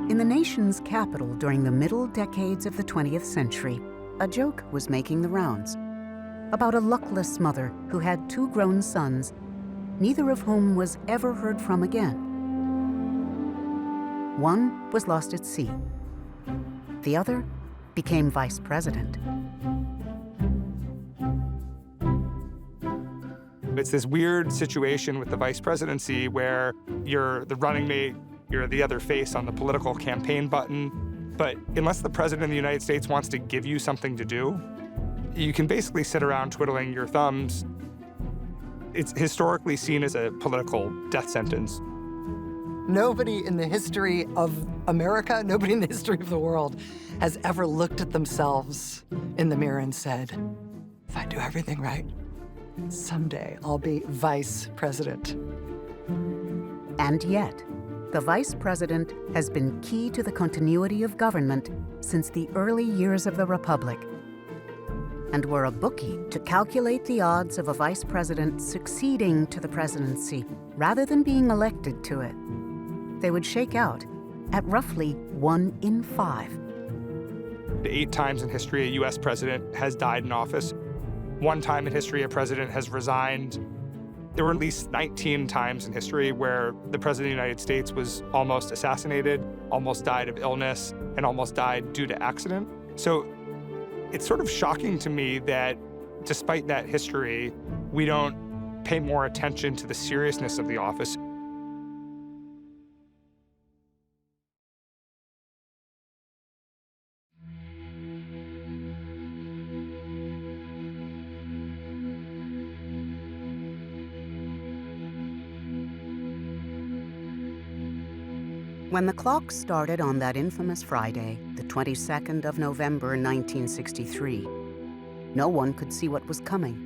In the nation's capital during the middle decades of the 20th century, a joke was making the rounds about a luckless mother who had 2 grown sons, neither of whom was ever heard from again. One was lost at sea. The other became vice president. It's this weird situation with the vice presidency where you're the running mate, you're the other face on the political campaign button, but unless the president of the United States wants to give you something to do, you can basically sit around twiddling your thumbs. It's historically seen as a political death sentence. Nobody in the history of America, nobody in the history of the world has ever looked at themselves in the mirror and said, if I do everything right, someday I'll be vice president. And yet, the vice president has been key to the continuity of government since the early years of the Republic. And were a bookie to calculate the odds of a vice president succeeding to the presidency rather than being elected to it, they would shake out at roughly 1 in 5. 8 times in history, a U.S. president has died in office. 1 time in history, a president has resigned. There were at least 19 times in history where the president of the United States was almost assassinated, almost died of illness, and almost died due to accident. So it's sort of shocking to me that despite that history, we don't pay more attention to the seriousness of the office. When the clock started on that infamous Friday, the 22nd of November 1963, no one could see what was coming,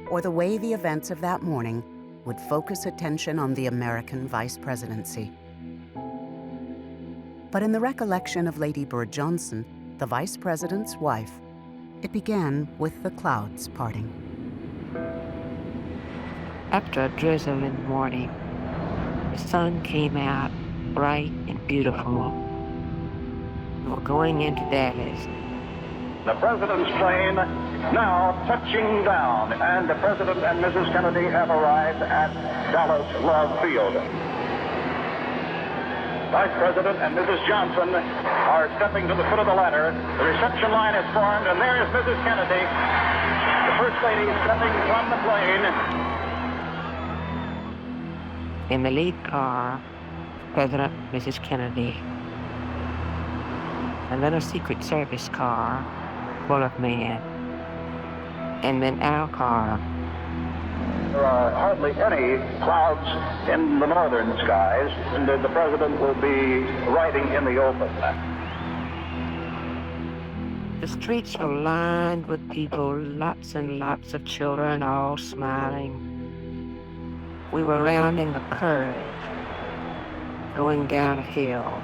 or the way the events of that morning would focus attention on the American vice presidency. But in the recollection of Lady Bird Johnson, the vice president's wife, it began with the clouds parting. After a drizzling morning, the sun came out bright and beautiful. We were going into Dallas. The president's plane now touching down, and the president and Mrs. Kennedy have arrived at Dallas Love Field. Vice President and Mrs. Johnson are stepping to the foot of the ladder. The reception line is formed, and there is Mrs. Kennedy, the First Lady, stepping from the plane. In the lead car, President and Mrs. Kennedy, and then a Secret Service car full of men, and then our car. There are hardly any clouds in the northern skies, and the president will be riding in the open. The streets were lined with people, lots and lots of children, all smiling. We were rounding a curve, going down a hill.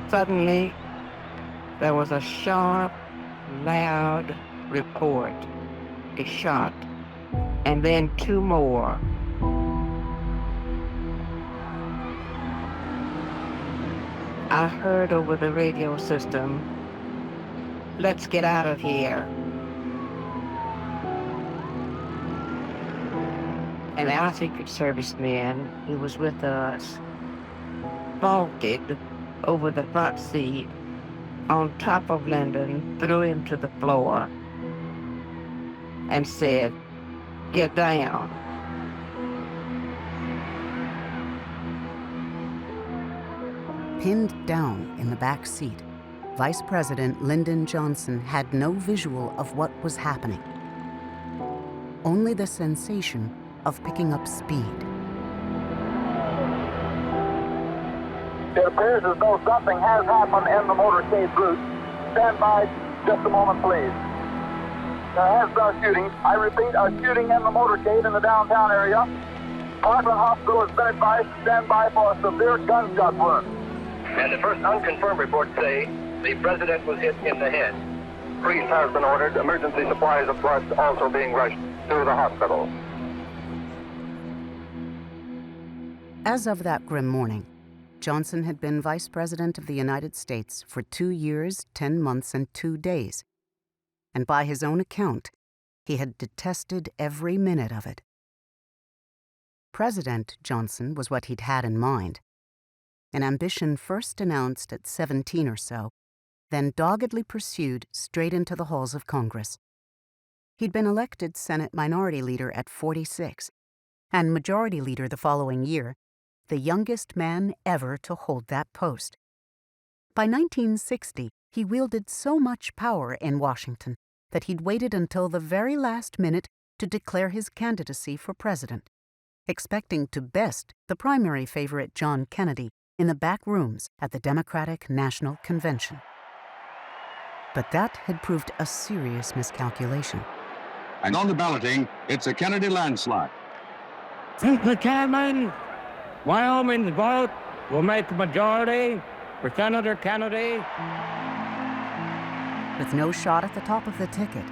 Suddenly, there was a sharp, loud report, a shot, and then 2 more. I heard over the radio system, "Let's get out of here." And our Secret Service man who was with us vaulted over the front seat on top of Lyndon, threw him to the floor, and said, "Get down." Pinned down in the back seat, Vice President Lyndon Johnson had no visual of what was happening, only the sensation of picking up speed. It appears as though something has happened in the motorcade route. Stand by just a moment, please. There has been a shooting. I repeat, a shooting in the motorcade in the downtown area. Parkland Hospital has been advised to stand by for a severe gunshot wound. And the first unconfirmed reports say the president was hit in the head. Freeze has been ordered. Emergency supplies of blood also being rushed to the hospital. As of that grim morning, Johnson had been Vice President of the United States for 2 years, 10 months, and 2 days. And by his own account, he had detested every minute of it. President Johnson was what he'd had in mind, an ambition first announced at 17 or so, then doggedly pursued straight into the halls of Congress. He'd been elected Senate Minority Leader at 46, and Majority Leader the following year, the youngest man ever to hold that post. By 1960, he wielded so much power in Washington that he'd waited until the very last minute to declare his candidacy for president, expecting to best the primary favorite John Kennedy in the back rooms at the Democratic National Convention. But that had proved a serious miscalculation. And on the balloting, it's a Kennedy landslide. Mr. Chairman, Wyoming's vote will make a majority for Senator Kennedy. With no shot at the top of the ticket,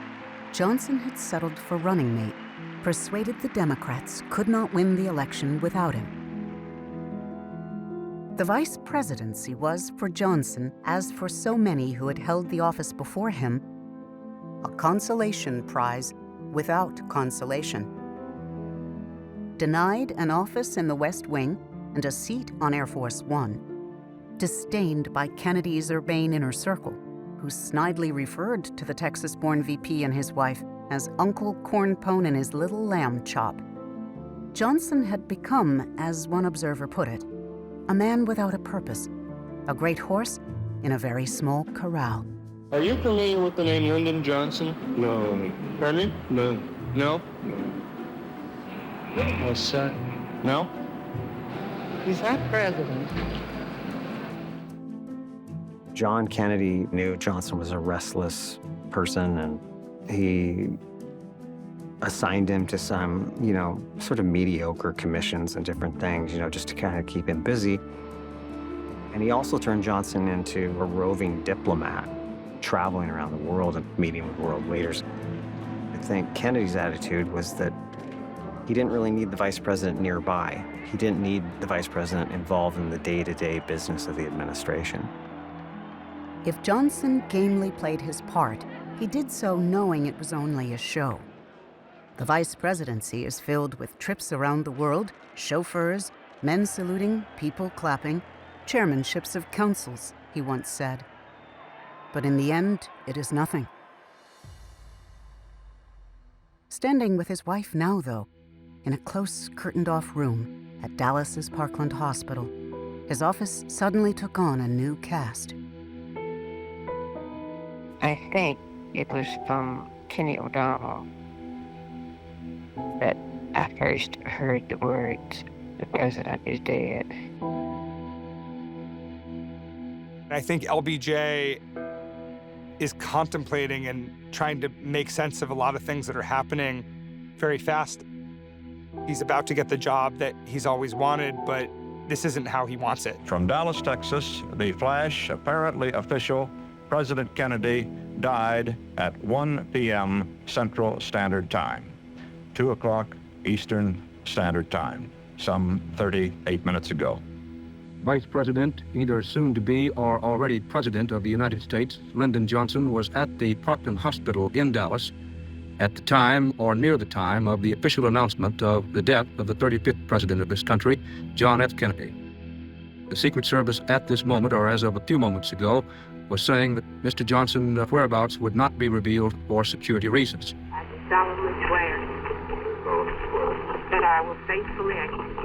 Johnson had settled for running mate, persuaded the Democrats could not win the election without him. The vice presidency was, for Johnson, as for so many who had held the office before him, a consolation prize without consolation. Denied an office in the West Wing and a seat on Air Force One, disdained by Kennedy's urbane inner circle, who snidely referred to the Texas-born VP and his wife as Uncle Corn Pone and his little lamb chop, Johnson had become, as one observer put it, a man without a purpose, a great horse in a very small corral. Are you familiar with the name Lyndon Johnson? No. Pardon? No. No? What's that? No? He's not president. John Kennedy knew Johnson was a restless person, and he assigned him to some, sort of mediocre commissions and different things, just to kind of keep him busy. And he also turned Johnson into a roving diplomat, traveling around the world and meeting with world leaders. I think Kennedy's attitude was that he didn't really need the vice president nearby. He didn't need the vice president involved in the day-to-day business of the administration. If Johnson gamely played his part, he did so knowing it was only a show. The vice presidency is filled with trips around the world, chauffeurs, men saluting, people clapping, chairmanships of councils, he once said. But in the end, it is nothing. Standing with his wife now, though, in a close, curtained-off room at Dallas's Parkland Hospital, his office suddenly took on a new cast. I think it was from Kenny O'Donnell that I first heard the words, "The president is dead." I think LBJ is contemplating and trying to make sense of a lot of things that are happening very fast. He's about to get the job that he's always wanted, but this isn't how he wants it. From Dallas, Texas, the flash, apparently official, President Kennedy died at 1 p.m. Central Standard Time, 2 o'clock Eastern Standard Time, some 38 minutes ago. Vice President, either soon to be or already President of the United States, Lyndon Johnson was at the Parkland Hospital in Dallas at the time or near the time of the official announcement of the death of the 35th President of this country, John F. Kennedy. The Secret Service at this moment, or as of a few moments ago, was saying that Mr. Johnson's whereabouts would not be revealed for security reasons. I solemnly swear that I will faithfully execute